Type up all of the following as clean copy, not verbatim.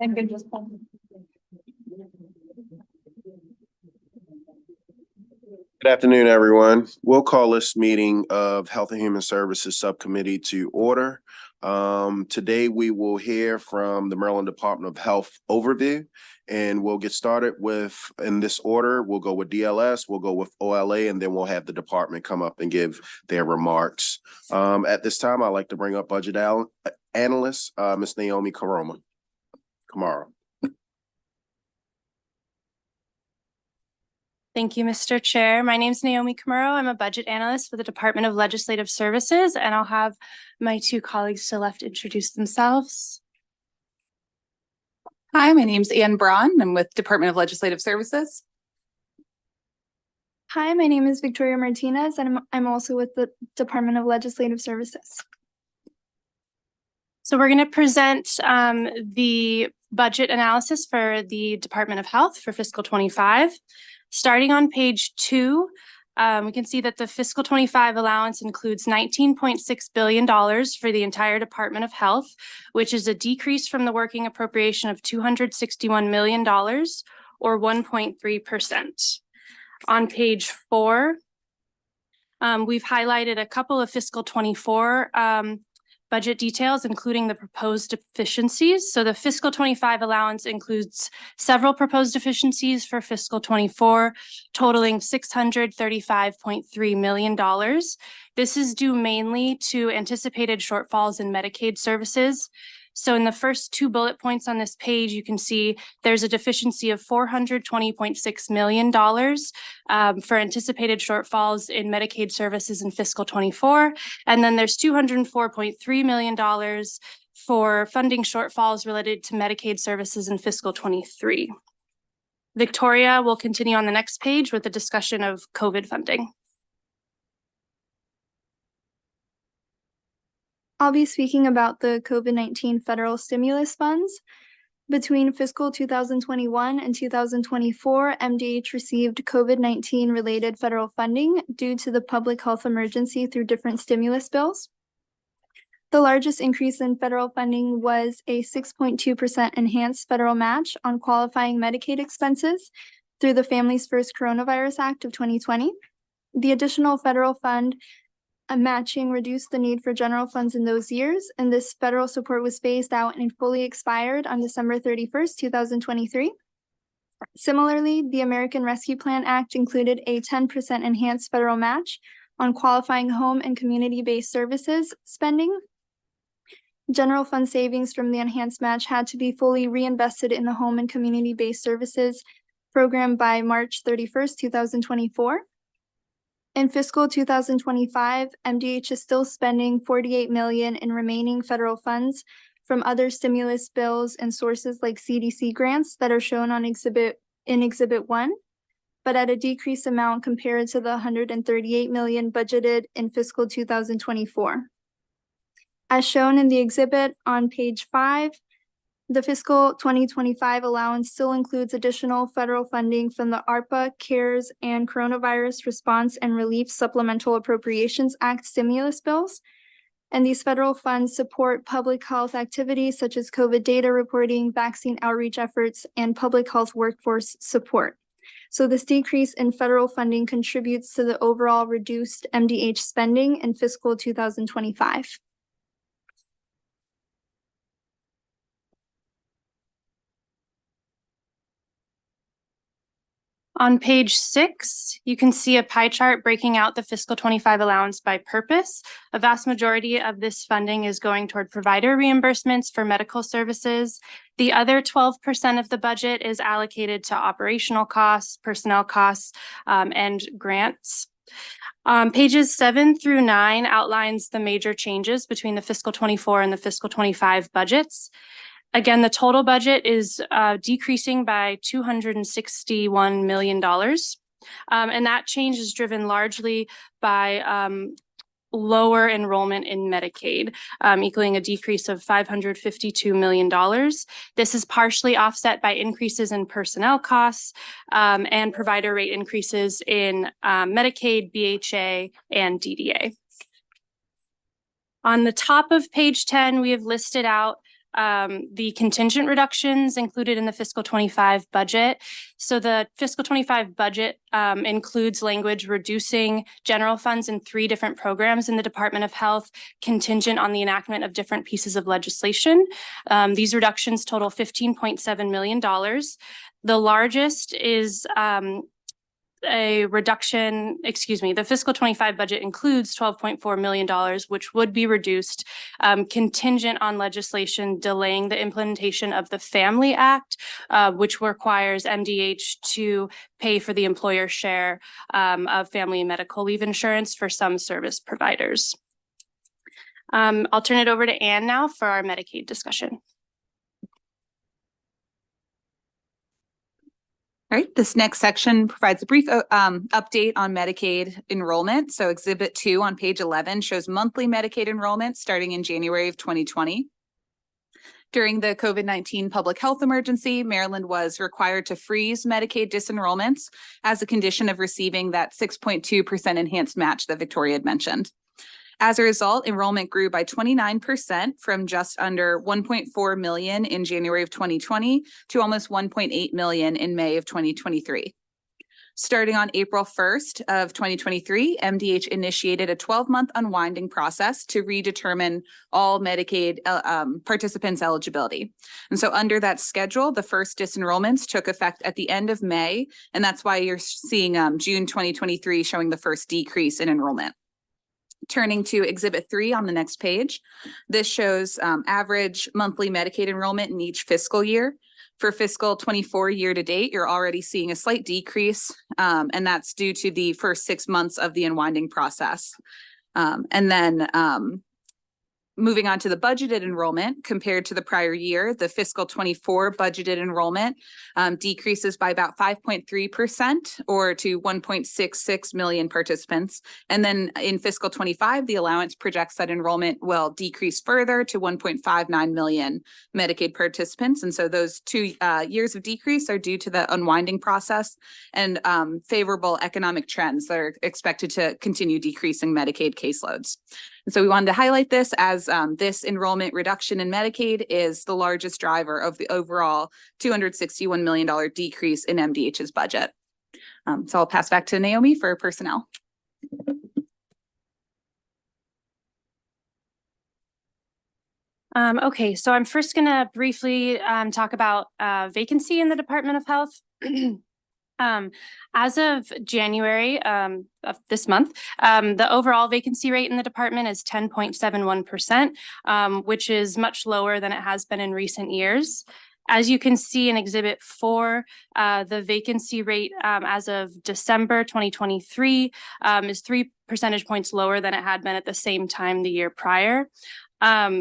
And good just Good afternoon, everyone. We'll call this meeting of Health and Human Services Subcommittee to order. Today, we will hear from the Maryland Department of Health overview, and we'll get started with, in this order, we'll go with DLS, we'll go with OLA, and then we'll have the department come up and give their remarks. At this time, I'd like to bring up Budget Analyst, Ms. Naomi Kamara. Thank you, Mr. Chair. My name is Naomi Kamara. I'm a budget analyst with the Department of Legislative Services, and I'll have my two colleagues to the left introduce themselves. Hi, my name is Anne Braun. I'm with Department of Legislative Services. Hi, my name is Victoria Martinez, and I'm also with the Department of Legislative Services. So we're going to present the budget analysis for the Department of Health for fiscal 25. Starting on page 2, we can see that the fiscal 25 allowance includes $19.6 billion for the entire Department of Health, which is a decrease from the working appropriation of $261 million, or 1.3%. On page 4, we've highlighted a couple of fiscal 24 budget details, including the proposed deficiencies. So the fiscal 25 allowance includes several proposed deficiencies for fiscal 24, totaling $635.3 million. This is due mainly to anticipated shortfalls in Medicaid services. So in the first 2 bullet points on this page, you can see there's a deficiency of $420.6 million for anticipated shortfalls in Medicaid services in fiscal 24. And then there's $204.3 million for funding shortfalls related to Medicaid services in fiscal 23. Victoria will continue on the next page with a discussion of COVID funding. I'll be speaking about the COVID-19 federal stimulus funds. Between fiscal 2021 and 2024, MDH received COVID-19 related federal funding due to the public health emergency through different stimulus bills. The largest increase in federal funding was a 6.2% enhanced federal match on qualifying Medicaid expenses through the Families First Coronavirus Act of 2020. The additional federal fund matching reduced the need for general funds in those years, and this federal support was phased out and fully expired on December 31st, 2023. Similarly, the American Rescue Plan Act included a 10% enhanced federal match on qualifying home and community-based services spending. General fund savings from the enhanced match had to be fully reinvested in the home and community-based services program by March 31st, 2024. In fiscal 2025, MDH is still spending $48 million in remaining federal funds from other stimulus bills and sources like CDC grants that are shown on Exhibit 1, but at a decreased amount compared to the $138 million budgeted in fiscal 2024. As shown in the exhibit on page 5, the fiscal 2025 allowance still includes additional federal funding from the ARPA, CARES, and Coronavirus Response and Relief Supplemental Appropriations Act stimulus bills. And these federal funds support public health activities such as COVID data reporting, vaccine outreach efforts, and public health workforce support. So this decrease in federal funding contributes to the overall reduced MDH spending in fiscal 2025. On page 6, you can see a pie chart breaking out the fiscal 25 allowance by purpose. A vast majority of this funding is going toward provider reimbursements for medical services. The other 12% of the budget is allocated to operational costs, personnel costs, and grants. Pages 7 through 9 outlines the major changes between the fiscal 24 and the fiscal 25 budgets. Again, the total budget is decreasing by $261 million. And that change is driven largely by lower enrollment in Medicaid, equaling a decrease of $552 million. This is partially offset by increases in personnel costs and provider rate increases in Medicaid, BHA, and DDA. On the top of page 10, we have listed out the contingent reductions included in the fiscal 25 budget. So the fiscal 25 budget includes language reducing general funds in 3 different programs in the Department of Health, contingent on the enactment of different pieces of legislation. These reductions total $15.7 million. The largest is a reduction, the fiscal 25 budget includes $12.4 million, which would be reduced contingent on legislation delaying the implementation of the Family Act, which requires MDH to pay for the employer share of family and medical leave insurance for some service providers. I'll turn it over to Anne now for our Medicaid discussion. All right, this next section provides a brief update on Medicaid enrollment. So Exhibit 2 on page 11 shows monthly Medicaid enrollment starting in January of 2020. During the COVID-19 public health emergency, Maryland was required to freeze Medicaid disenrollments as a condition of receiving that 6.2% enhanced match that Victoria had mentioned. As a result, enrollment grew by 29% from just under 1.4 million in January of 2020 to almost 1.8 million in May of 2023. Starting on April 1st of 2023, MDH initiated a 12-month unwinding process to redetermine all Medicaid participants' eligibility. And so under that schedule, the first disenrollments took effect at the end of May, and that's why you're seeing June 2023 showing the first decrease in enrollment. Turning to Exhibit 3 on the next page, this shows average monthly Medicaid enrollment in each fiscal year. For fiscal 24 year to date, you're already seeing a slight decrease, and that's due to the first 6 months of the unwinding process. And then moving on to the budgeted enrollment compared to the prior year, the fiscal 24 budgeted enrollment decreases by about 5.3% or to 1.66 million participants. And then in fiscal 25, the allowance projects that enrollment will decrease further to 1.59 million Medicaid participants. And so those 2 years of decrease are due to the unwinding process and favorable economic trends that are expected to continue decreasing Medicaid caseloads. And so we wanted to highlight this as this enrollment reduction in Medicaid is the largest driver of the overall $261 million decrease in MDH's budget. So I'll pass back to Naomi for personnel. Okay, so I'm first going to briefly talk about vacancy in the Department of Health. As of January of this month, the overall vacancy rate in the department is 10.71%, which is much lower than it has been in recent years. As you can see in Exhibit 4, the vacancy rate as of December 2023 is 3 percentage points lower than it had been at the same time the year prior.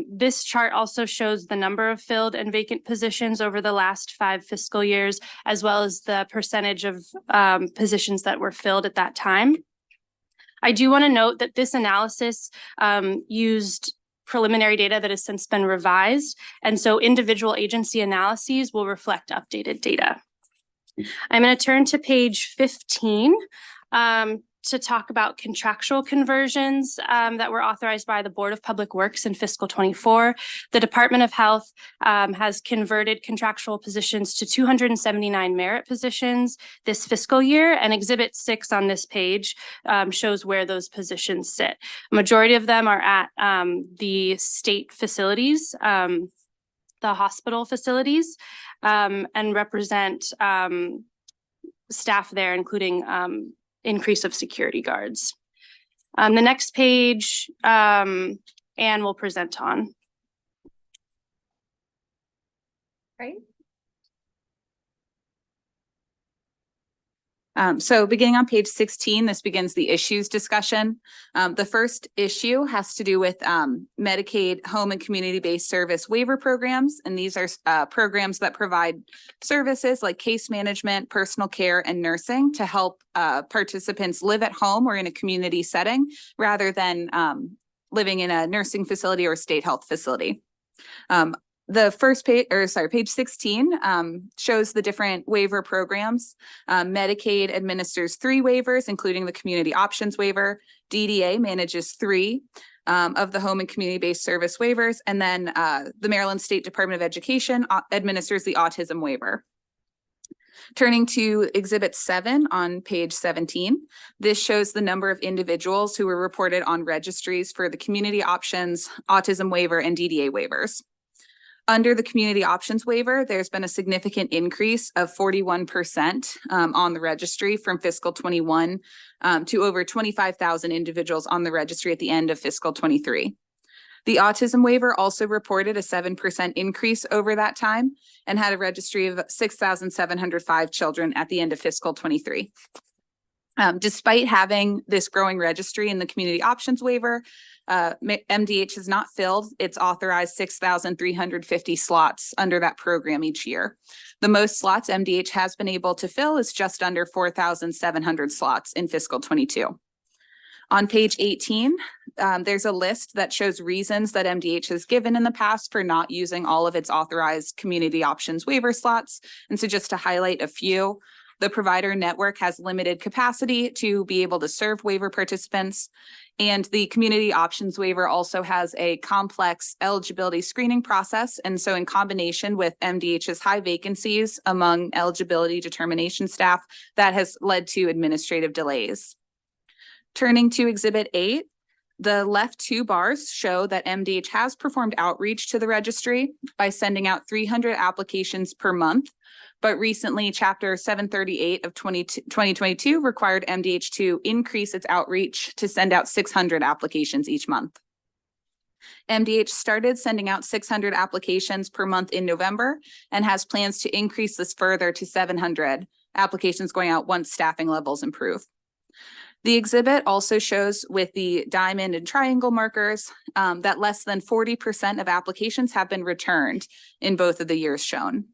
This chart also shows the number of filled and vacant positions over the last 5 fiscal years, as well as the percentage of positions that were filled at that time. I do want to note that this analysis used preliminary data that has since been revised, and so individual agency analyses will reflect updated data. I'm going to turn to page 15. To talk about contractual conversions that were authorized by the Board of Public Works in fiscal 24. The Department of Health has converted contractual positions to 279 merit positions this fiscal year, and Exhibit 6 on this page shows where those positions sit. A majority of them are at the state facilities, the hospital facilities, and represent staff there, including increase of security guards. The next page, Anne will present on. Right. So beginning on page 16, this begins the issues discussion. The first issue has to do with Medicaid home and community-based service waiver programs. And these are programs that provide services like case management, personal care, and nursing to help participants live at home or in a community setting rather than living in a nursing facility or state health facility. The first page, page 16 shows the different waiver programs. Medicaid administers 3 waivers, including the community options waiver. DDA manages 3 of the home and community-based service waivers. And then the Maryland State Department of Education administers the autism waiver. Turning to Exhibit 7 on page 17, this shows the number of individuals who were reported on registries for the community options, autism waiver, and DDA waivers. Under the community options waiver, there's been a significant increase of 41% on the registry from fiscal 21 to over 25,000 individuals on the registry at the end of fiscal 23. The autism waiver also reported a 7% increase over that time and had a registry of 6,705 children at the end of fiscal 23. Despite having this growing registry in the community options waiver, MDH has not filled its authorized 6,350 slots under that program each year. The most slots MDH has been able to fill is just under 4,700 slots in fiscal 22. On page 18, there's a list that shows reasons that MDH has given in the past for not using all of its authorized community options waiver slots. And so just to highlight a few, the provider network has limited capacity to be able to serve waiver participants. And the community options waiver also has a complex eligibility screening process. And so in combination with MDH's high vacancies among eligibility determination staff, that has led to administrative delays. Turning to Exhibit 8, the left 2 bars show that MDH has performed outreach to the registry by sending out 300 applications per month. But recently, Chapter 738 of 2022 required MDH to increase its outreach to send out 600 applications each month. MDH started sending out 600 applications per month in November and has plans to increase this further to 700 applications going out once staffing levels improve. The exhibit also shows with the diamond and triangle markers that less than 40% of applications have been returned in both of the years shown.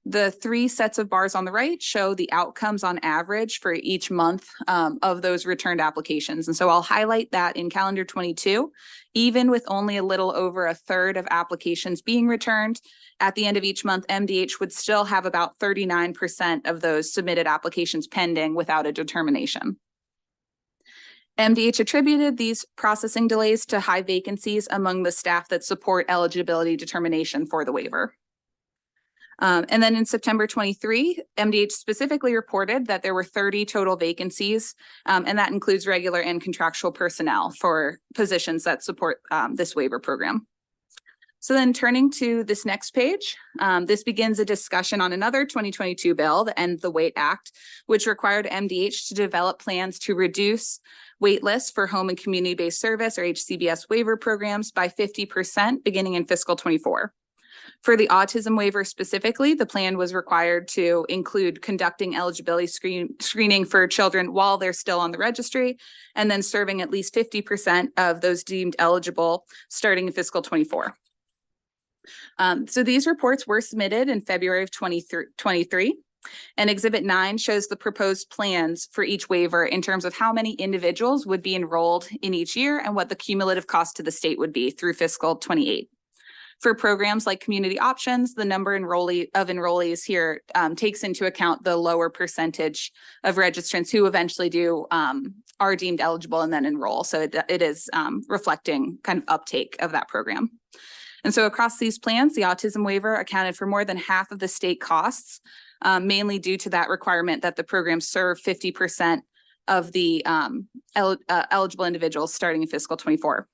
The 3 sets of bars on the right show the outcomes on average for each month of those returned applications. And so I'll highlight that in calendar 22, even with only a little over a third of applications being returned, at the end of each month, MDH would still have about 39% of those submitted applications pending without a determination. MDH attributed these processing delays to high vacancies among the staff that support eligibility determination for the waiver. And then in September 23, MDH specifically reported that there were 30 total vacancies, and that includes regular and contractual personnel for positions that support this waiver program. So then turning to this next page, this begins a discussion on another 2022 bill, the End the Wait Act, which required MDH to develop plans to reduce wait lists for home and community-based service or HCBS waiver programs by 50% beginning in fiscal 24. For the autism waiver specifically, the plan was required to include conducting eligibility screening for children while they're still on the registry, and then serving at least 50% of those deemed eligible starting in fiscal 24. So these reports were submitted in February of 23. And Exhibit 9 shows the proposed plans for each waiver in terms of how many individuals would be enrolled in each year and what the cumulative cost to the state would be through fiscal 28. For programs like community options, the number of enrollees here takes into account the lower percentage of registrants who eventually are deemed eligible and then enroll. So it is reflecting kind of uptake of that program. And so across these plans, the autism waiver accounted for more than half of the state costs, mainly due to that requirement that the program serve 50% of the eligible individuals starting in fiscal 24.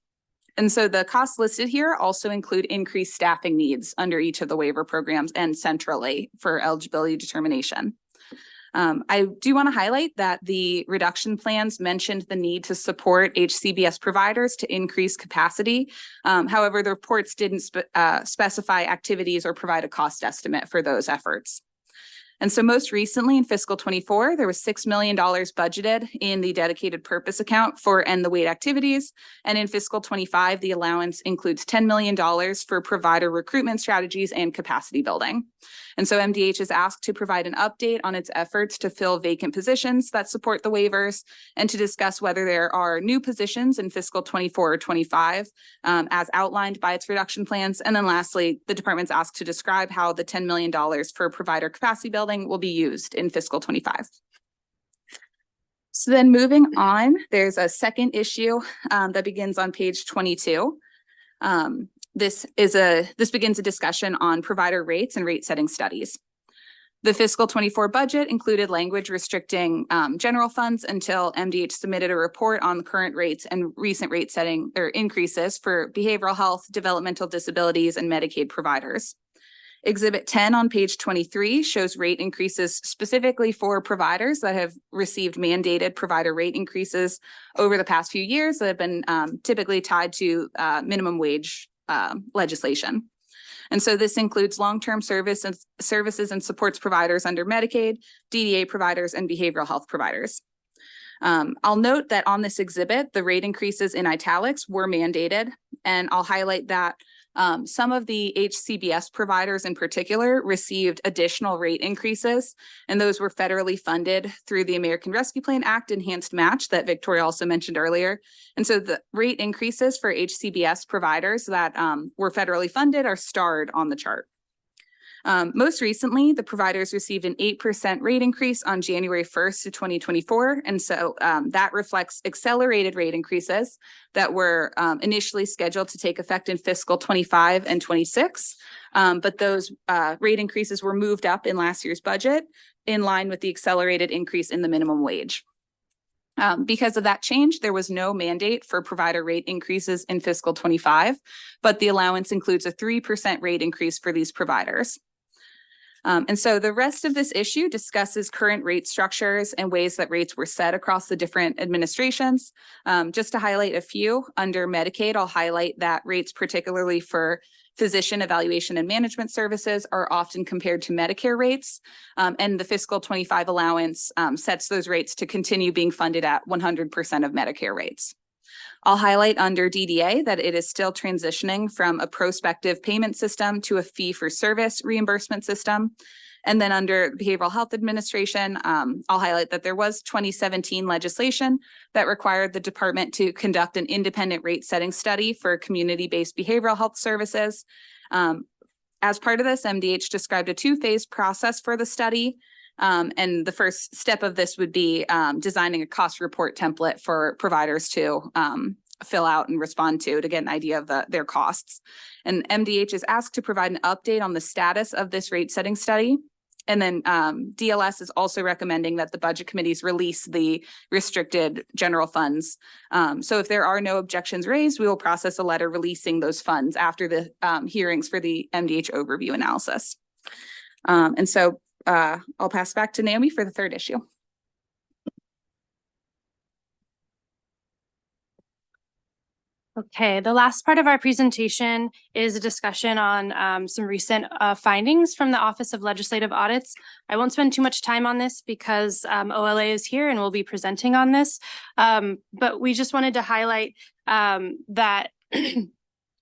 And so the costs listed here also include increased staffing needs under each of the waiver programs and centrally for eligibility determination. I do want to highlight that the reduction plans mentioned the need to support HCBS providers to increase capacity. However, the reports didn't specify activities or provide a cost estimate for those efforts. And so most recently in fiscal 24, there was $6 million budgeted in the dedicated purpose account for end the wait activities. And in fiscal 25, the allowance includes $10 million for provider recruitment strategies and capacity building. And so MDH is asked to provide an update on its efforts to fill vacant positions that support the waivers and to discuss whether there are new positions in fiscal 24 or 25 as outlined by its reduction plans. And then lastly, the department's asked to describe how the $10 million for provider capacity building will be used in fiscal 25. So then moving on, there's a second issue that begins on page 22. This begins a discussion on provider rates and rate setting studies. The fiscal 24 budget included language restricting general funds until MDH submitted a report on the current rates and recent rate setting or increases for behavioral health, developmental disabilities, and Medicaid providers. Exhibit 10 on page 23 shows rate increases specifically for providers that have received mandated provider rate increases over the past few years that have been typically tied to minimum wage legislation. And so this includes long-term services and supports providers under Medicaid, DDA providers, and behavioral health providers. I'll note that on this exhibit, the rate increases in italics were mandated, and I'll highlight that some of the HCBS providers in particular received additional rate increases, and those were federally funded through the American Rescue Plan Act enhanced match that Victoria also mentioned earlier. And so the rate increases for HCBS providers that were federally funded are starred on the chart. Most recently, the providers received an 8% rate increase on January 1st of 2024. And so that reflects accelerated rate increases that were initially scheduled to take effect in fiscal 25 and 26. But those rate increases were moved up in last year's budget in line with the accelerated increase in the minimum wage. Because of that change, there was no mandate for provider rate increases in fiscal 25, but the allowance includes a 3% rate increase for these providers. And so the rest of this issue discusses current rate structures and ways that rates were set across the different administrations. Just to highlight a few, under Medicaid, I'll highlight that rates, particularly for physician evaluation and management services, are often compared to Medicare rates. And the fiscal 25 allowance sets those rates to continue being funded at 100% of Medicare rates. I'll highlight under DDA that it is still transitioning from a prospective payment system to a fee-for-service reimbursement system. And then under Behavioral Health Administration, I'll highlight that there was 2017 legislation that required the department to conduct an independent rate setting study for community-based behavioral health services. As part of this, MDH described a two-phase process for the study. And the first step of this would be designing a cost report template for providers to fill out and respond to get an idea of their costs. And MDH is asked to provide an update on the status of this rate setting study. And then DLS is also recommending that the budget committees release the restricted general funds. So if there are no objections raised, we will process a letter releasing those funds after the hearings for the MDH overview analysis. And so I'll pass back to Naomi for the third issue. Okay, the last part of our presentation is a discussion on some recent findings from the Office of Legislative Audits. I won't spend too much time on this because OLA is here and will be presenting on this. But we just wanted to highlight that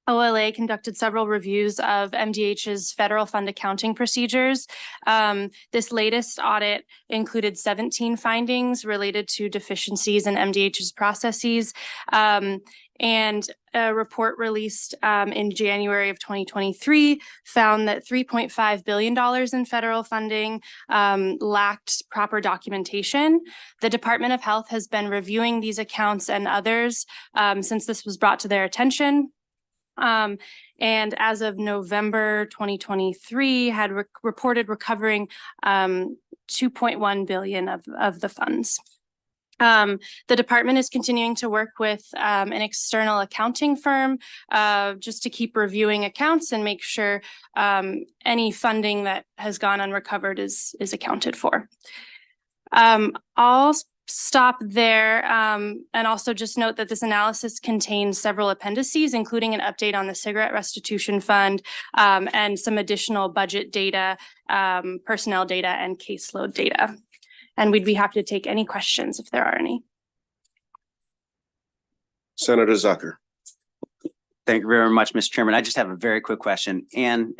OLA conducted several reviews of MDH's federal fund accounting procedures. This latest audit included 17 findings related to deficiencies in MDH's processes. And a report released in January of 2023 found that $3.5 billion in federal funding lacked proper documentation. The Department of Health has been reviewing these accounts and others since this was brought to their attention. And as of November 2023, had reported recovering $2.1 billion of the funds. The department is continuing to work with an external accounting firm just to keep reviewing accounts and make sure any funding that has gone unrecovered is accounted for. I'll stop there, and also just note that this analysis contains several appendices, including an update on the cigarette restitution fund, and some additional budget data, personnel data, and caseload data. And we'd be happy to take any questions if there are any. Senator Zucker. Thank you very much, Mr. Chairman. I just have a very quick question, and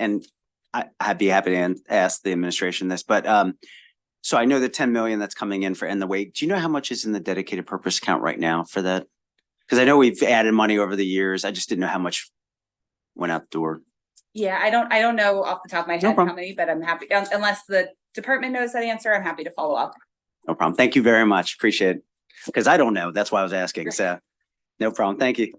I'd be happy to ask the administration this, but so I know the 10 million that's coming in for End the Wait. Do you know how much is in the dedicated purpose account right now for that? Because I know we've added money over the years. I just didn't know how much went out the door. Yeah, I don't know off the top of my No head problem. how many, but I'm happy, unless the department knows that answer, I'm happy to follow up. No problem. Thank you very much. Appreciate it. Because I don't know. That's why I was asking. So no problem. Thank you.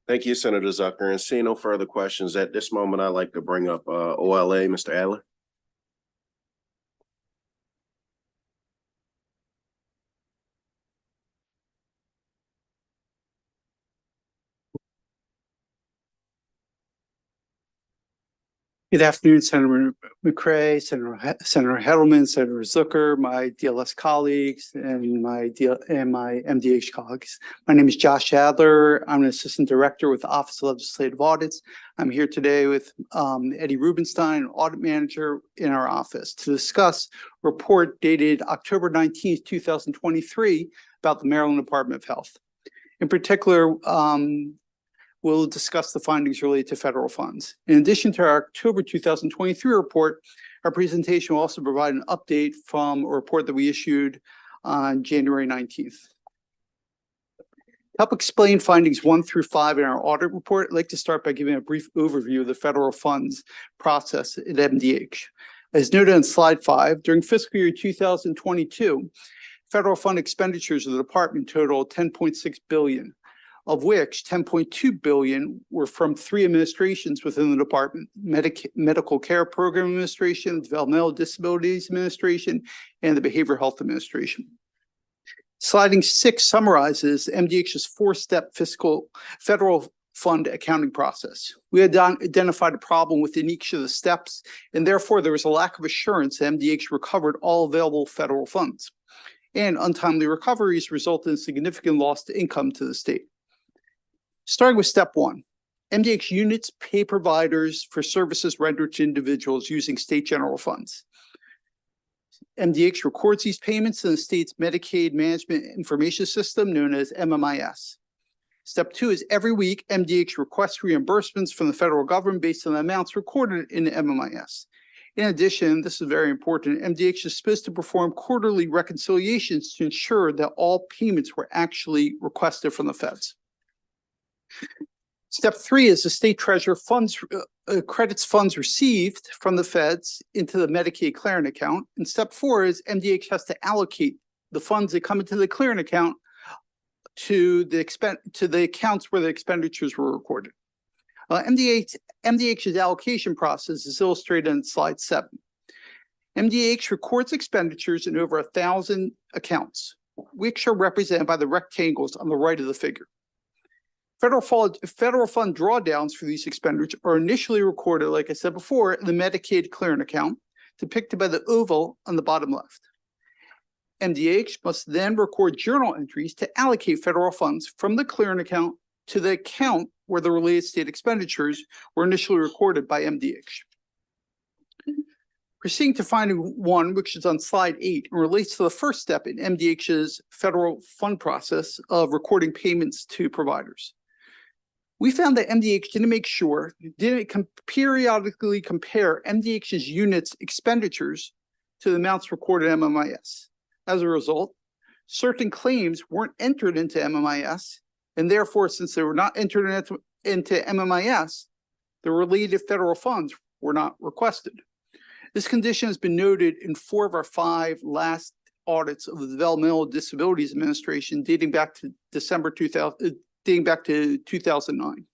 Thank you, Senator Zucker. And seeing no further questions at this moment, I'd like to bring up OLA, Mr. Adler. Good afternoon, Senator McCray, Senator Hedelman, Senator Zucker, my DLS colleagues, and my MDH colleagues. My name is Josh Adler. I'm an assistant director with the Office of Legislative Audits. I'm here today with Eddie Rubenstein, audit manager in our office, to discuss a report dated October 19th, 2023, about the Maryland Department of Health. In particular, we'll discuss the findings related to federal funds. In addition to our October 2023 report, our presentation will also provide an update from a report that we issued on January 19th. To help explain findings 1 through 5 in our audit report, I'd like to start by giving a brief overview of the federal funds process at MDH. As noted on slide 5, during fiscal year 2022, federal fund expenditures of the department totaled $10.6 billion. Of which $10.2 billion were from 3 administrations within the department: Medical Care Program Administration, Developmental Disabilities Administration, and the Behavioral Health Administration. Sliding 6 summarizes MDH's 4-step federal fund accounting process. We had identified a problem within each of the steps, and therefore there was a lack of assurance that MDH recovered all available federal funds. And untimely recoveries resulted in significant loss to income to the state. Starting with step 1, MDH units pay providers for services rendered to individuals using state general funds. MDH records these payments in the state's Medicaid Management Information System, known as MMIS. Step 2 is every week, MDH requests reimbursements from the federal government based on the amounts recorded in the MMIS. In addition, this is very important, MDH is supposed to perform quarterly reconciliations to ensure that all payments were actually requested from the feds. Step 3 is the state treasurer credits funds received from the feds into the Medicaid clearing account. And step 4 is MDH has to allocate the funds that come into the clearing account to the accounts where the expenditures were recorded. MDH's allocation process is illustrated on slide 7. MDH records expenditures in over 1,000 accounts, which are represented by the rectangles on the right of the figure. Federal fund drawdowns for these expenditures are initially recorded, like I said before, in the Medicaid clearing account, depicted by the oval on the bottom left. MDH must then record journal entries to allocate federal funds from the clearing account to the account where the related state expenditures were initially recorded by MDH. Proceeding to finding 1, which is on slide 8, and relates to the first step in MDH's federal fund process of recording payments to providers. We found that MDH didn't periodically compare MDH's units expenditures to the amounts recorded in MMIS. As a result, certain claims weren't entered into MMIS, and therefore, since they were not entered into MMIS, the related federal funds were not requested. This condition has been noted in 4 of our 5 last audits of the Developmental Disabilities Administration dating back to 2009.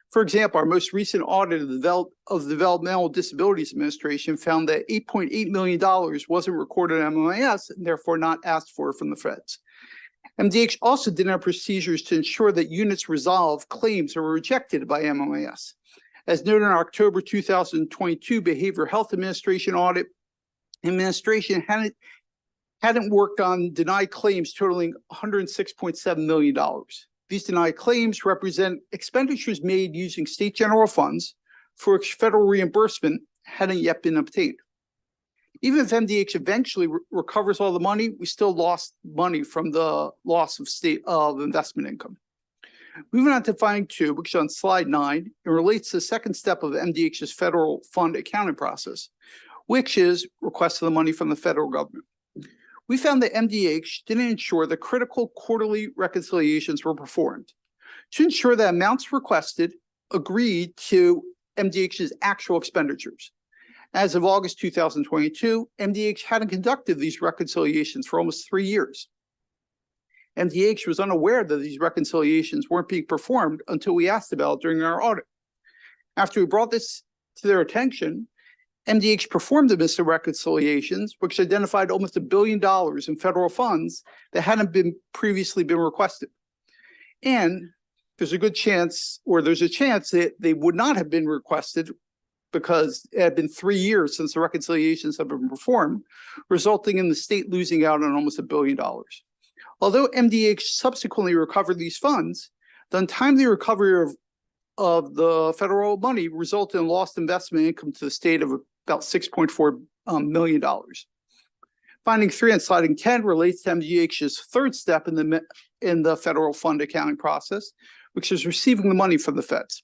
For example, our most recent audit of the Developmental Disabilities Administration found that $8.8 million wasn't recorded in MMIS and therefore not asked for from the feds. MDH also didn't have procedures to ensure that units resolve claims that were rejected by MMIS. As noted in our October 2022 Behavioral Health Administration audit, administration hadn't worked on denied claims totaling $106.7 million. These denied claims represent expenditures made using state general funds for which federal reimbursement hadn't yet been obtained. Even if MDH eventually recovers all the money, we still lost money from the loss of investment income. Moving on to finding 2, which is on slide 9, it relates to the second step of MDH's federal fund accounting process, which is request of the money from the federal government. We found that MDH didn't ensure that critical quarterly reconciliations were performed. To ensure that amounts requested agreed to MDH's actual expenditures. As of August 2022, MDH hadn't conducted these reconciliations for almost 3 years. MDH was unaware that these reconciliations weren't being performed until we asked about it during our audit. After we brought this to their attention, MDH performed the missing reconciliations, which identified almost $1 billion in federal funds that hadn't previously been requested. And there's a chance that they would not have been requested because it had been 3 years since the reconciliations have been performed, resulting in the state losing out on almost $1 billion. Although MDH subsequently recovered these funds, the untimely recovery of the federal money resulted in lost investment income to the state of about $6.4 million. Finding 3 on slide 10 relates to MDH's third step in the federal fund accounting process, which is receiving the money from the feds.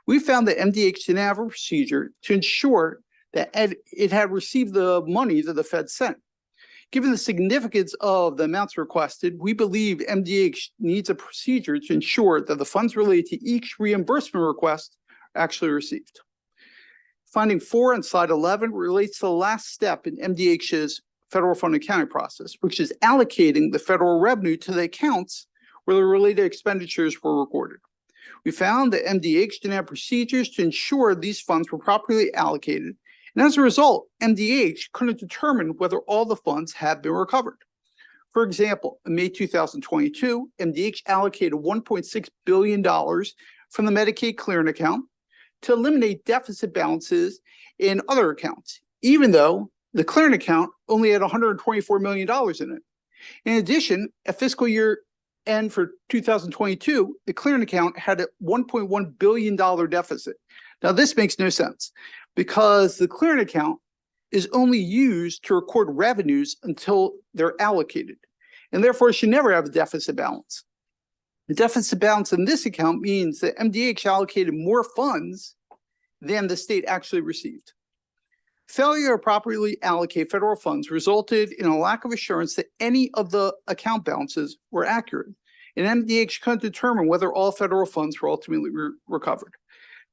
We found that MDH didn't have a procedure to ensure that it had received the money that the feds sent. Given the significance of the amounts requested, we believe MDH needs a procedure to ensure that the funds related to each reimbursement request are actually received. Finding 4 on slide 11 relates to the last step in MDH's federal fund accounting process, which is allocating the federal revenue to the accounts where the related expenditures were recorded. We found that MDH didn't have procedures to ensure these funds were properly allocated, and as a result, MDH couldn't determine whether all the funds had been recovered. For example, in May 2022, MDH allocated $1.6 billion from the Medicaid clearing account to eliminate deficit balances in other accounts, even though the clearing account only had $124 million in it. In addition, at fiscal year end for 2022, the clearing account had a $1.1 billion deficit. Now, this makes no sense because the clearing account is only used to record revenues until they're allocated, and therefore it should never have a deficit balance. The deficit balance in this account means that MDH allocated more funds than the state actually received. Failure to properly allocate federal funds resulted in a lack of assurance that any of the account balances were accurate, and MDH couldn't determine whether all federal funds were ultimately recovered.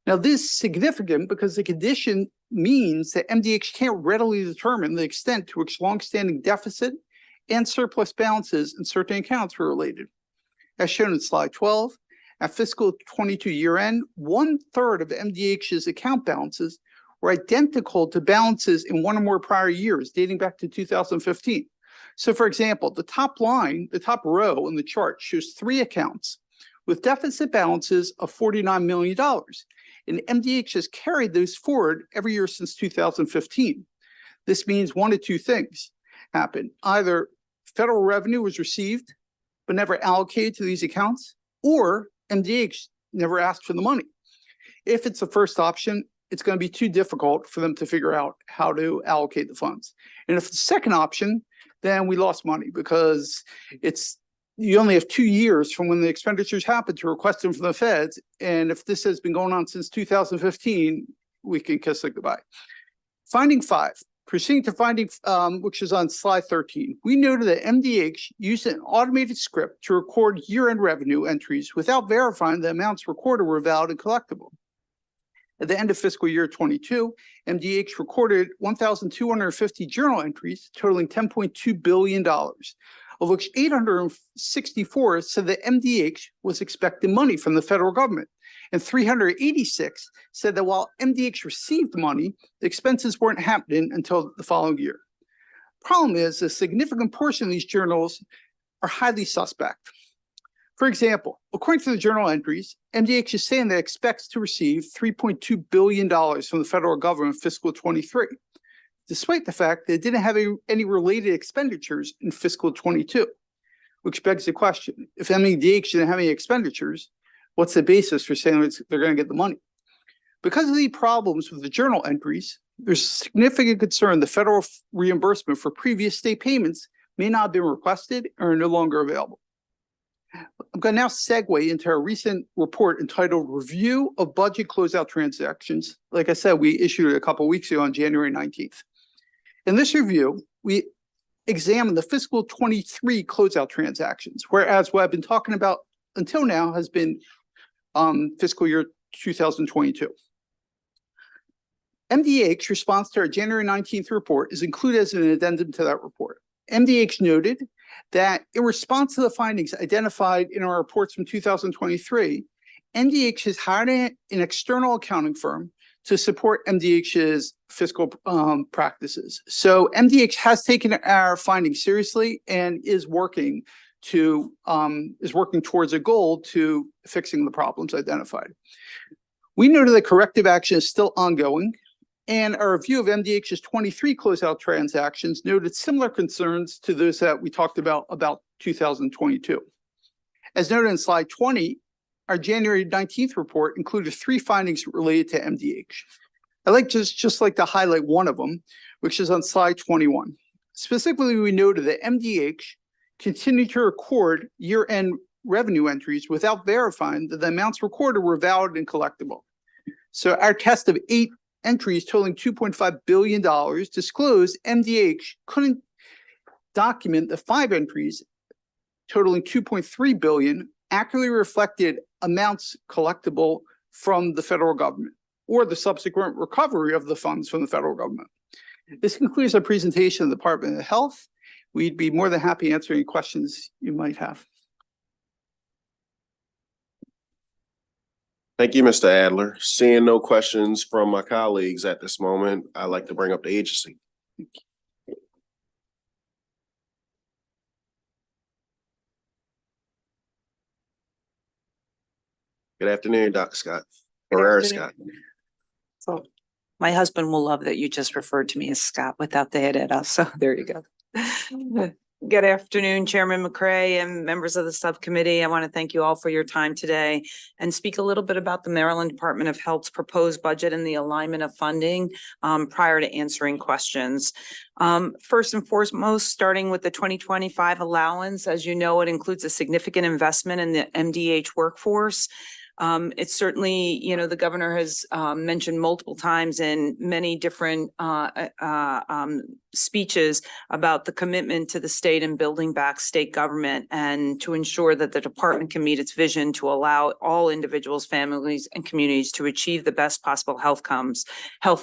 Now, this is significant because the condition means that MDH can't readily determine the extent to which longstanding deficit and surplus balances in certain accounts were related. As shown in slide 12, at fiscal 22 year end, 1/3 of MDH's account balances were identical to balances in one or more prior years dating back to 2015. So for example, the top row in the chart shows 3 accounts with deficit balances of $49 million. And MDH has carried those forward every year since 2015. This means one of 2 things happened. Either federal revenue was received but never allocated to these accounts, or MDH never asked for the money. If it's the first option, it's going to be too difficult for them to figure out how to allocate the funds. And if it's the second option, then we lost money because you only have 2 years from when the expenditures happened to request them from the feds. And if this has been going on since 2015, we can kiss it goodbye. Finding 5, proceeding to finding, which is on slide 13. We noted that MDH used an automated script to record year-end revenue entries without verifying the amounts recorded were valid and collectible. At the end of fiscal year 22, MDH recorded 1,250 journal entries totaling $10.2 billion, of which 864 said that MDH was expecting money from the federal government, and 386 said that while MDH received money, the expenses weren't happening until the following year. Problem is, a significant portion of these journals are highly suspect. For example, according to the journal entries, MDH is saying that it expects to receive $3.2 billion from the federal government in fiscal 23. despite the fact that it didn't have any related expenditures in fiscal 22, which begs the question, if MDH didn't have any expenditures, what's the basis for saying they're going to get the money? Because of the problems with the journal entries, there's significant concern the federal reimbursement for previous state payments may not have been requested or are no longer available. I'm going to now segue into our recent report entitled Review of Budget Closeout Transactions. Like I said, we issued it a couple of weeks ago on January 19th. In this review, we examined the fiscal 23 closeout transactions, whereas what I've been talking about until now has been fiscal year 2022. MDH's response to our January 19th report is included as an addendum to that report. MDH noted that in response to the findings identified in our reports from 2023, MDH has hired an external accounting firm to support MDH's fiscal practices. So MDH has taken our findings seriously and is working towards a goal to fixing the problems identified. We noted that corrective action is still ongoing, and our review of MDH's 23 closeout transactions noted similar concerns to those that we talked about 2022. As noted in slide 20, our January 19th report included 3 findings related to MDH. I'd like just like to highlight one of them, which is on slide 21. Specifically, we noted that MDH continued to record year-end revenue entries without verifying that the amounts recorded were valid and collectible. So our test of 8 entries totaling $2.5 billion disclosed MDH couldn't document the 5 entries totaling $2.3 billion accurately reflected amounts collectible from the federal government or the subsequent recovery of the funds from the federal government. This concludes our presentation of the Department of Health. We'd be more than happy to answer any questions you might have. Thank you, Mr. Adler. Seeing no questions from my colleagues at this moment, I'd like to bring up the agency. Good afternoon, Dr. Scott. Herrera Scott. So my husband will love that you just referred to me as Scott without the edit. So there you go. Good afternoon, Chairman McCray and members of the subcommittee. I want to thank you all for your time today and speak a little bit about the Maryland Department of Health's proposed budget and the alignment of funding prior to answering questions. First and foremost, starting with the 2025 allowance, as you know, it includes a significant investment in the MDH workforce. It's certainly, you know, the governor has mentioned multiple times in many different speeches about the commitment to the state and building back state government and to ensure that the department can meet its vision to allow all individuals, families, and communities to achieve the best possible health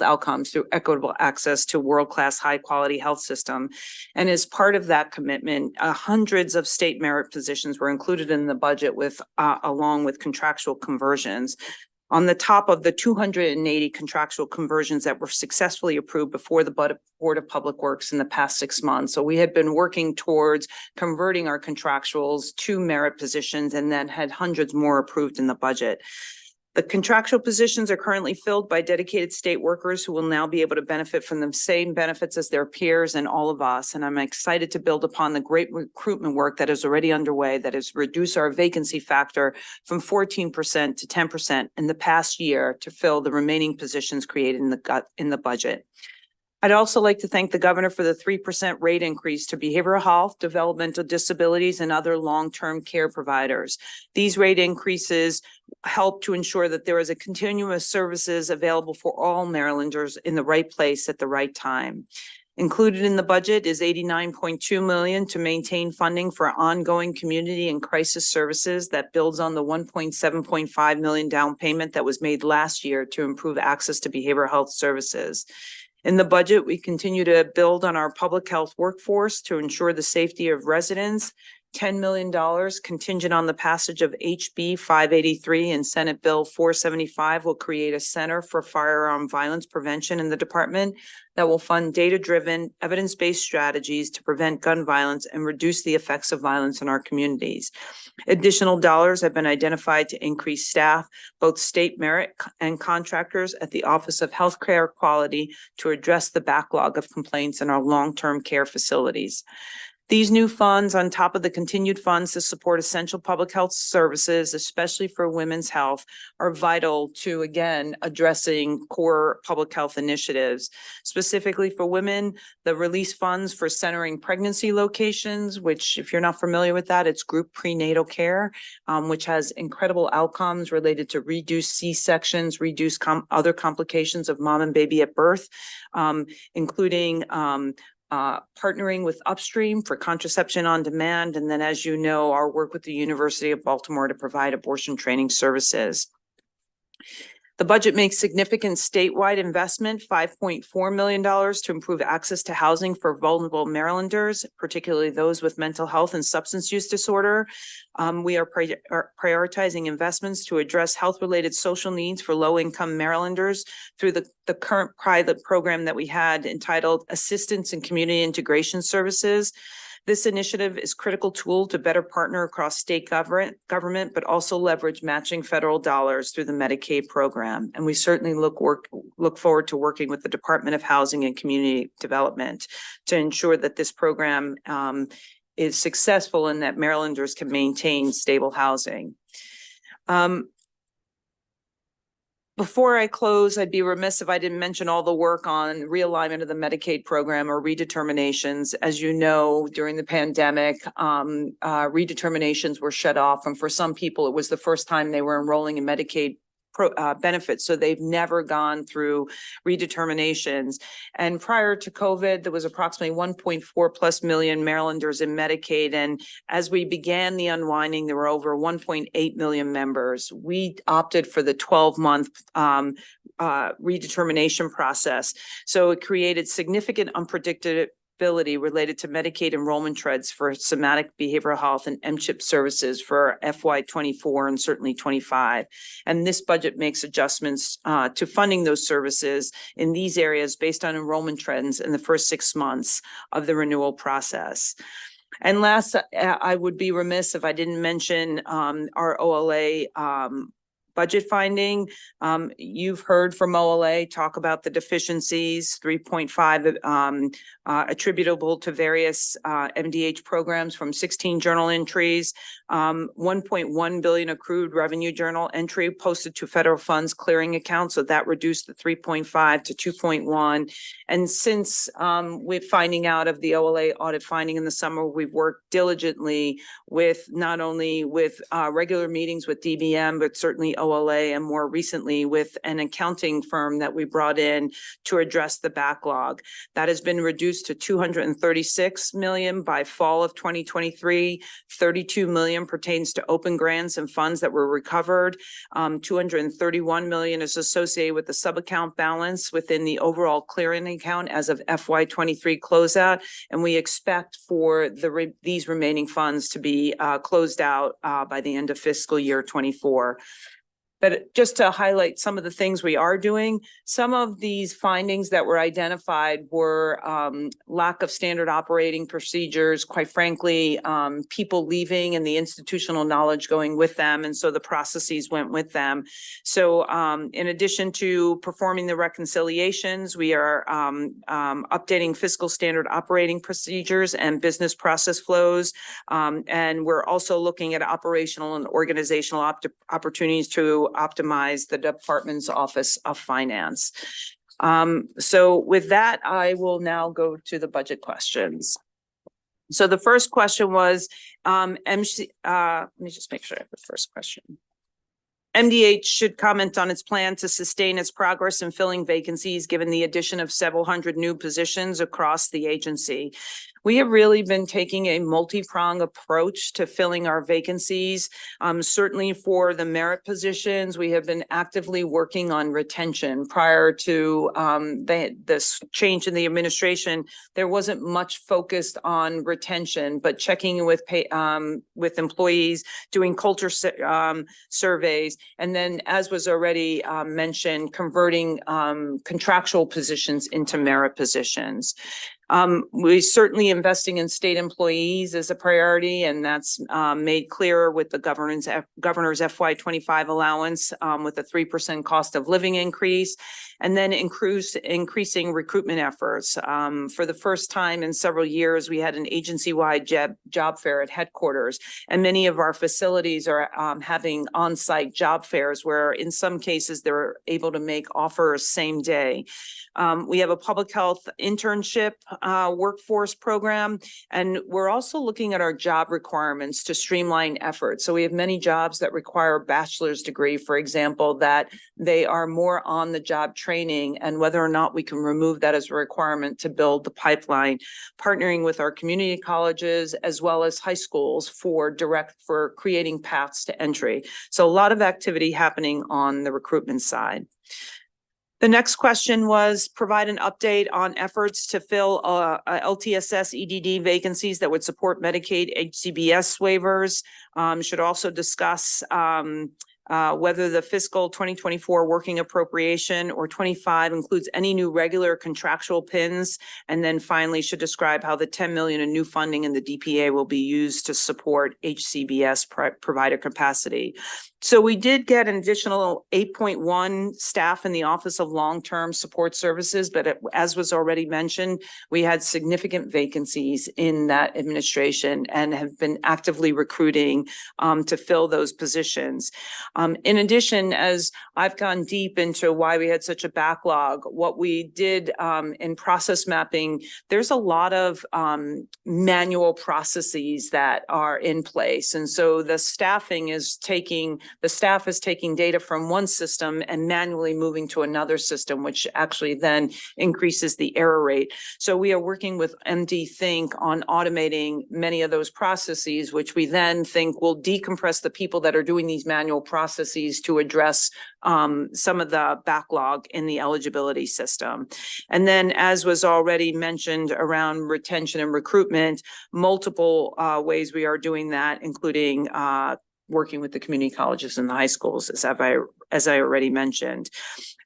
outcomes through equitable access to world-class, high-quality health system. And as part of that commitment, hundreds of state merit positions were included in the budget with along with contractual conversions. On the top of the 280 contractual conversions that were successfully approved before the Board of Public Works in the past 6 months. So we had been working towards converting our contractuals to merit positions and then had hundreds more approved in the budget. The contractual positions are currently filled by dedicated state workers who will now be able to benefit from the same benefits as their peers and all of us. And I'm excited to build upon the great recruitment work that is already underway that has reduced our vacancy factor from 14% to 10% in the past year to fill the remaining positions created in the budget. I'd also like to thank the governor for the 3% rate increase to behavioral health, developmental disabilities, and other long-term care providers. These rate increases help to ensure that there is a continuous services available for all Marylanders in the right place at the right time. Included in the budget is $89.2 million to maintain funding for ongoing community and crisis services that builds on the $1.7 million down payment that was made last year to improve access to behavioral health services. In the budget, we continue to build on our public health workforce to ensure the safety of residents, $10 million contingent on the passage of HB 583 and Senate Bill 475 will create a Center for Firearm Violence Prevention in the department that will fund data-driven, evidence-based strategies to prevent gun violence and reduce the effects of violence in our communities. Additional dollars have been identified to increase staff, both state merit and contractors at the Office of Healthcare Quality to address the backlog of complaints in our long-term care facilities. These new funds, on top of the continued funds to support essential public health services, especially for women's health, are vital to, again, addressing core public health initiatives. Specifically for women, the release funds for centering pregnancy locations, which, if you're not familiar with that, it's group prenatal care, which has incredible outcomes related to reduced C-sections, reduced other complications of mom and baby at birth, including partnering with Upstream for contraception on demand. And then, as you know, our work with the University of Baltimore to provide abortion training services. The budget makes significant statewide investment, $5.4 million to improve access to housing for vulnerable Marylanders, particularly those with mental health and substance use disorder. We are prioritizing investments to address health-related social needs for low-income Marylanders through the current pilot program that we had entitled Assistance in Community Integration Services. This initiative is a critical tool to better partner across state government, but also leverage matching federal dollars through the Medicaid program. And we certainly look forward to working with the Department of Housing and Community Development to ensure that this program is successful and that Marylanders can maintain stable housing. Before I close, I'd be remiss if I didn't mention all the work on realignment of the Medicaid program or redeterminations. As you know, during the pandemic, redeterminations were shut off. And for some people, it was the first time they were enrolling in Medicaid benefits. So they've never gone through redeterminations. And prior to COVID, there was approximately 1.4+ million Marylanders in Medicaid. And as we began the unwinding, there were over 1.8 million members. We opted for the 12-month redetermination process. So it created significant unpredictability related to Medicaid enrollment trends for somatic behavioral health and MCHIP services for FY24 and certainly 25. And this budget makes adjustments to funding those services in these areas based on enrollment trends in the first 6 months of the renewal process. And last, I would be remiss if I didn't mention our OLA budget finding. You've heard from OLA talk about the deficiencies, 3.5 attributable to various MDH programs from 16 journal entries, 1.1 billion accrued revenue journal entry posted to federal funds clearing account. So that reduced the 3.5 to 2.1. And since we're finding out of the OLA audit finding in the summer, we've worked diligently with not only with regular meetings with DBM, but certainly OLA, and more recently with an accounting firm that we brought in to address the backlog. That has been reduced to 236 million by fall of 2023. 32 million pertains to open grants and funds that were recovered. 231 million is associated with the sub-account balance within the overall clearing account as of FY23 closeout. And we expect for these remaining funds to be closed out by the end of fiscal year 24. But just to highlight some of the things we are doing, some of these findings that were identified were lack of standard operating procedures, quite frankly, people leaving and the institutional knowledge going with them. And so the processes went with them. So in addition to performing the reconciliations, we are updating fiscal standard operating procedures and business process flows. And we're also looking at operational and organizational opportunities to optimize the department's Office of Finance. So with that, I will now go to the budget questions. So the first question was, let me just make sure I have the first question. MDH should comment on its plan to sustain its progress in filling vacancies, given the addition of several hundred new positions across the agency. We have really been taking a multi-pronged approach to filling our vacancies. Certainly for the merit positions, we have been actively working on retention. Prior to this change in the administration, there wasn't much focused on retention, but checking with employees, doing culture surveys, and then, as was already mentioned, converting contractual positions into merit positions. We certainly investing in state employees is a priority, and that's made clearer with the governor's FY25 allowance with a 3% cost of living increase, and then increasing recruitment efforts. For the first time in several years, we had an agency-wide job fair at headquarters, and many of our facilities are having on-site job fairs where in some cases they're able to make offers same day. We have a public health internship workforce program, and we're also looking at our job requirements to streamline efforts. So we have many jobs that require a bachelor's degree, for example, that they are more on the job training, and whether or not we can remove that as a requirement to build the pipeline, partnering with our community colleges as well as high schools for creating paths to entry. So a lot of activity happening on the recruitment side. The next question was provide an update on efforts to fill LTSS EDD vacancies that would support Medicaid HCBS waivers. Should also discuss whether the fiscal 2024 working appropriation or 25 includes any new regular contractual PINs. And then finally should describe how the 10 million in new funding in the DPA will be used to support HCBS provider capacity. So we did get an additional 8.1 staff in the Office of Long-Term Support Services, but as was already mentioned, we had significant vacancies in that administration and have been actively recruiting to fill those positions. In addition, as I've gone deep into why we had such a backlog, what we did in process mapping, there's a lot of manual processes that are in place. And so the staff is taking data from one system and manually moving to another system, which actually then increases the error rate. So we are working with MD Think on automating many of those processes, which we then think will decompress the people that are doing these manual processes to address some of the backlog in the eligibility system. And then, as was already mentioned around retention and recruitment, multiple ways we are doing that, including working with the community colleges and the high schools, as I already mentioned.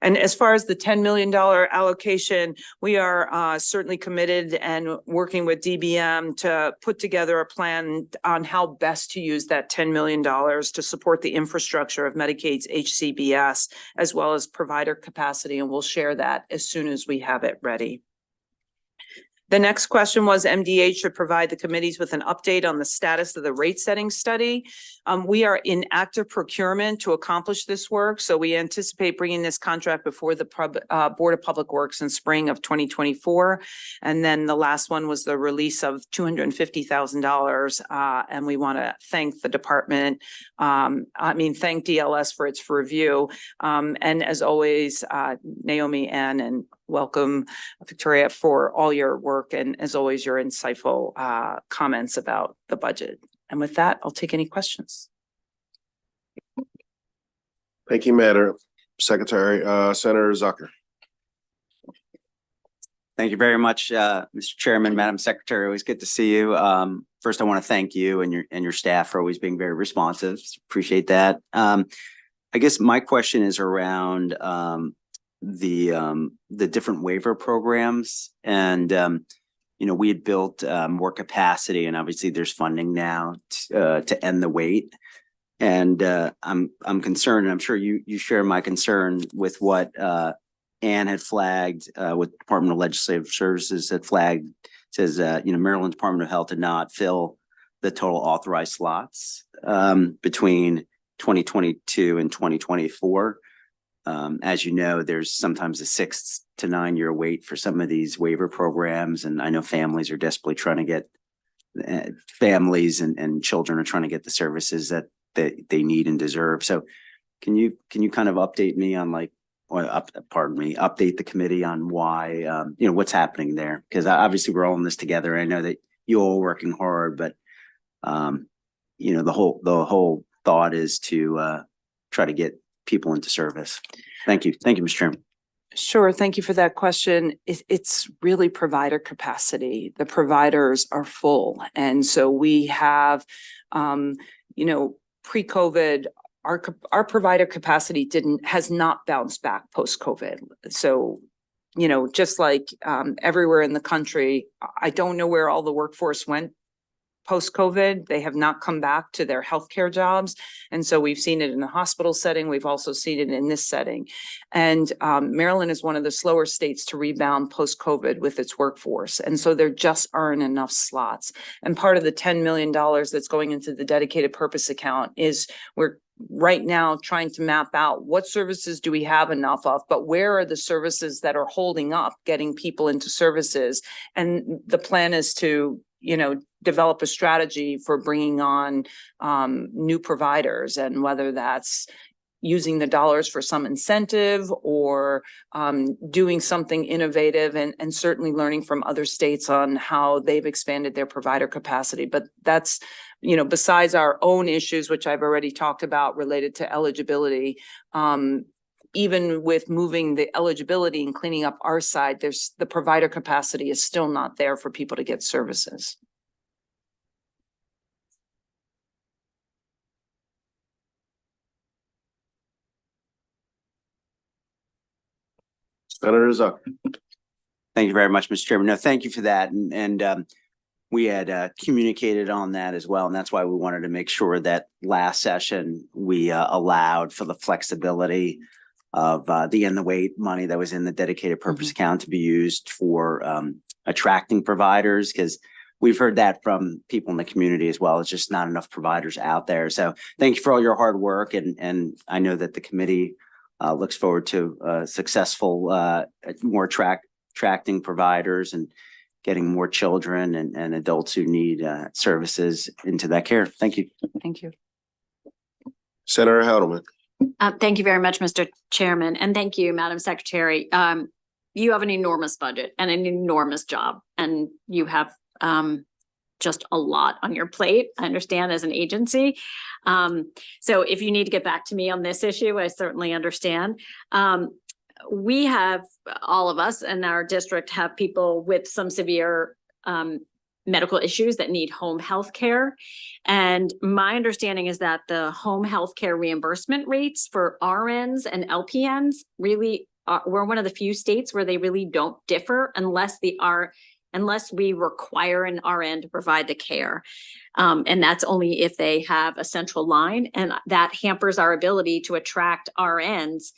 And as far as the $10 million allocation, we are certainly committed and working with DBM to put together a plan on how best to use that $10 million to support the infrastructure of Medicaid's HCBS, as well as provider capacity, and we'll share that as soon as we have it ready. The next question was MDH should provide the committees with an update on the status of the rate setting study. We are in active procurement to accomplish this work. So we anticipate bringing this contract before the Board of Public Works in spring of 2024. And then the last one was the release of $250,000. And we want to thank the department. Thank DLS for its review. And as always, Naomi, Ann, and welcome, Victoria, for all your work and, as always, your insightful comments about the budget. And with that, I'll take any questions. Thank you, Madam Secretary. Senator Zucker. Thank you very much, Mr. Chairman, Madam Secretary. Always good to see you. First, I want to thank you and your staff for always being very responsive. Appreciate that. I guess my question is around the different waiver programs, and we had built more capacity, and obviously there's funding now to end the wait. And I'm concerned, and I'm sure you share my concern with what Ann had flagged, with Department of Legislative Services had flagged. Says Maryland Department of Health did not fill the total authorized slots between 2022 and 2024. As you know, there's sometimes a 6 to 9 year wait for some of these waiver programs. And I know families are desperately trying to get families and children are trying to get the services that they need and deserve. So can you kind of update me on like update the committee on why, what's happening there. Because obviously we're all in this together. I know that you're all working hard, but, the whole thought is to try to get people into service. Thank you. Thank you, Mr. Chairman. Sure. Thank you for that question. It's really provider capacity. The providers are full. And so we have, pre-COVID, our provider capacity has not bounced back post-COVID. So, just like everywhere in the country, I don't know where all the workforce went post-COVID. They have not come back to their healthcare jobs. And so we've seen it in the hospital setting. We've also seen it in this setting. And Maryland is one of the slower states to rebound post-COVID with its workforce. And so there just aren't enough slots. And part of the $10 million that's going into the dedicated purpose account is we're right now trying to map out what services do we have enough of, but where are the services that are holding up getting people into services? And the plan is to develop a strategy for bringing on new providers, and whether that's using the dollars for some incentive or doing something innovative, and certainly learning from other states on how they've expanded their provider capacity. But that's, besides our own issues, which I've already talked about related to eligibility, even with moving the eligibility and cleaning up our side, the provider capacity is still not there for people to get services. Senator Zucker. Thank you very much, Mr. Chairman. No, thank you for that. And we had communicated on that as well. And that's why we wanted to make sure that last session we allowed for the flexibility of the weight money that was in the dedicated purpose account to be used for attracting providers, because we've heard that from people in the community as well. It's just not enough providers out there. So thank you for all your hard work. And I know that the committee looks forward to successful, more attracting providers and getting more children and adults who need services into that care. Thank you. Thank you. Senator Helderman. Thank you very much, Mr. Chairman, and thank you, Madam Secretary. You have an enormous budget and an enormous job, and you have just a lot on your plate, I understand, as an agency. So if you need to get back to me on this issue, I certainly understand. We have, all of us in our district have people with some severe medical issues that need home health care. And my understanding is that the home health care reimbursement rates for RNs and LPNs really we're one of the few states where they really don't differ unless we require an RN to provide the care. And that's only if they have a central line, and that hampers our ability to attract RNs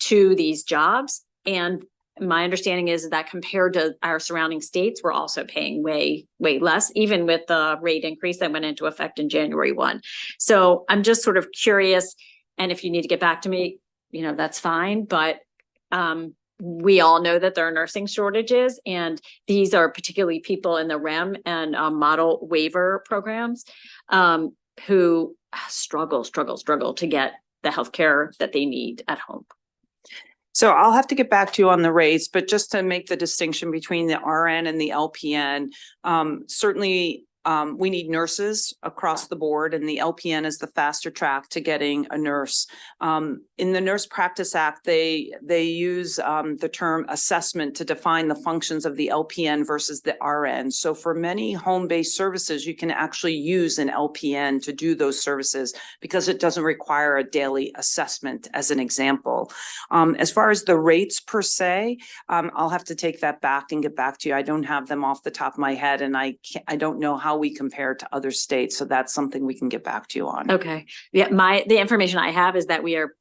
to these jobs. And my understanding is that compared to our surrounding states, we're also paying way, way less, even with the rate increase that went into effect in January 1. So I'm just sort of curious, and if you need to get back to me, that's fine. But we all know that there are nursing shortages, and these are particularly people in the REM and model waiver programs who struggle to get the healthcare that they need at home. So I'll have to get back to you on the rates, but just to make the distinction between the RN and the LPN, certainly we need nurses across the board, and the LPN is the faster track to getting a nurse. In the Nurse Practice Act, they use the term assessment to define the functions of the LPN versus the RN. So for many home-based services, you can actually use an LPN to do those services because it doesn't require a daily assessment, as an example. As far as the rates per se, I'll have to take that back and get back to you. I don't have them off the top of my head, and I don't know how we compare to other states. So that's something we can get back to you on. Okay. Yeah. The information I have is that we are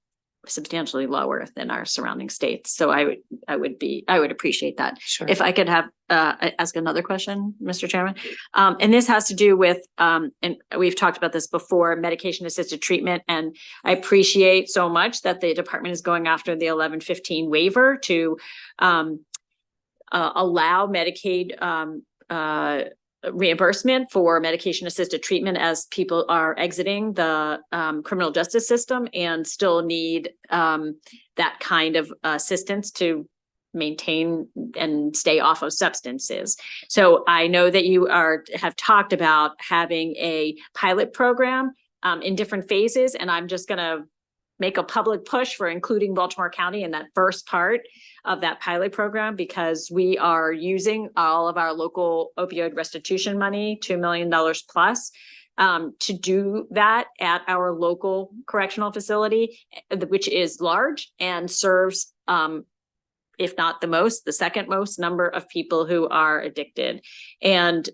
substantially lower than our surrounding states. So I would appreciate that. Sure. If I could have, ask another question, Mr. Chairman. And this has to do with, and we've talked about this before, medication assisted treatment. And I appreciate so much that the department is going after the 1115 waiver to allow Medicaid reimbursement for medication assisted treatment as people are exiting the criminal justice system and still need that kind of assistance to maintain and stay off of substances. So I know that you have talked about having a pilot program in different phases, and I'm just going to make a public push for including Baltimore County in that first part of that pilot program, because we are using all of our local opioid restitution money, $2 million plus, to do that at our local correctional facility, which is large and serves, if not the second most number of people who are addicted. And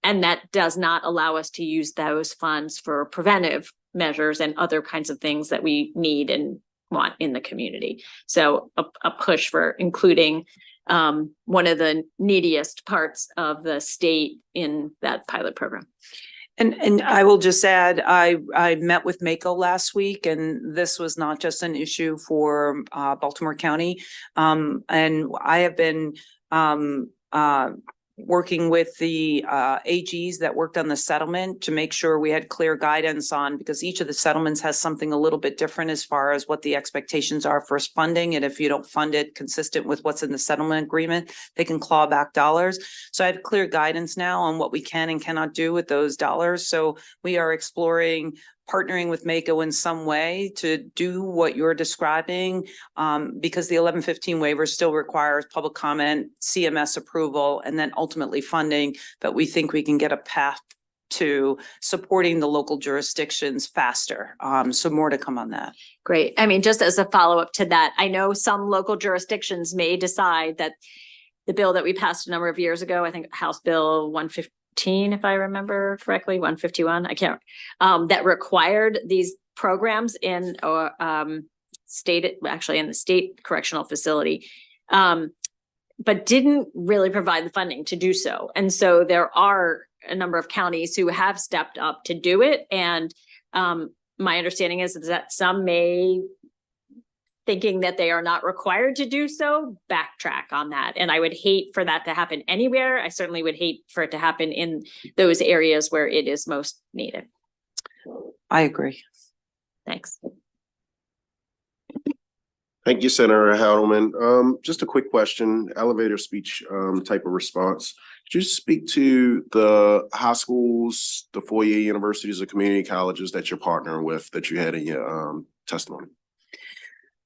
that does not allow us to use those funds for preventive measures and other kinds of things that we need and want in the community. So a push for including one of the neediest parts of the state in that pilot program. And I will just add, I met with Mako last week, and this was not just an issue for Baltimore County. And I have been working with the AGs that worked on the settlement to make sure we had clear guidance on, because each of the settlements has something a little bit different as far as what the expectations are for funding. And if you don't fund it consistent with what's in the settlement agreement, they can claw back dollars. So I have clear guidance now on what we can and cannot do with those dollars. So we are exploring partnering with Mako in some way to do what you're describing, because the 1115 waiver still requires public comment, CMS approval, and then ultimately funding. But we think we can get a path to supporting the local jurisdictions faster. So more to come on that. Great. I mean, just as a follow-up to that, I know some local jurisdictions may decide that the bill that we passed a number of years ago, I think House Bill 115, if I remember correctly, 151, I can't, that required these programs in state, actually in the state correctional facility, but didn't really provide the funding to do so. And so there are a number of counties who have stepped up to do it. And my understanding is that some may, thinking that they are not required to do so, backtrack on that. And I would hate for that to happen anywhere. I certainly would hate for it to happen in those areas where it is most needed. I agree. Thanks. Thank you, Senator Heldman. Just a quick question, elevator speech type of response. Could you speak to the high schools, the four-year universities or community colleges that you're partnering with that you had in your testimony?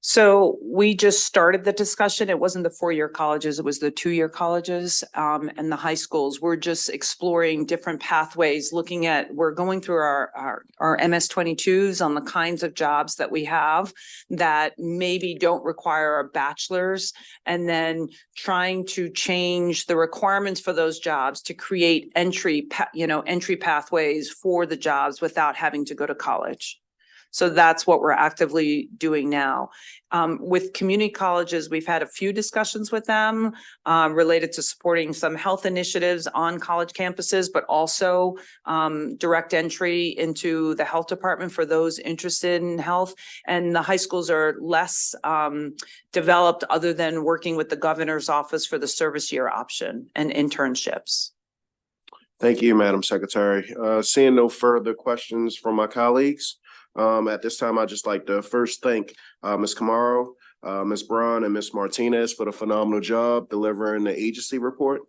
So we just started the discussion. It wasn't the four-year colleges, it was the two-year colleges and the high schools. We're just exploring different pathways, looking at, we're going through our MS-22s on the kinds of jobs that we have that maybe don't require a bachelor's, and then trying to change the requirements for those jobs to create entry pathways for the jobs without having to go to college. So that's what we're actively doing now. With community colleges, we've had a few discussions with them related to supporting some health initiatives on college campuses, but also direct entry into the health department for those interested in health. And the high schools are less developed other than working with the governor's office for the service year option and internships. Thank you, Madam Secretary. Seeing no further questions from my colleagues, at this time, I'd just like to first thank Ms. Camaro, Ms. Braun, and Ms. Martinez for the phenomenal job delivering the agency report.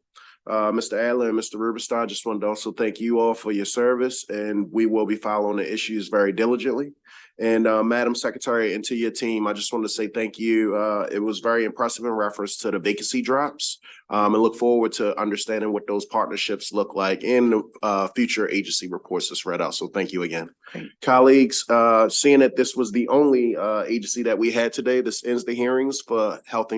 Mr. Adler and Mr. Rubenstein, I just wanted to also thank you all for your service, and we will be following the issues very diligently. And Madam Secretary, and to your team, I just want to say thank you. It was very impressive in reference to the vacancy drops, and look forward to understanding what those partnerships look like in the future agency reports that's read out. So thank you again. Great. Colleagues, seeing that this was the only agency that we had today, this ends the hearings for Health and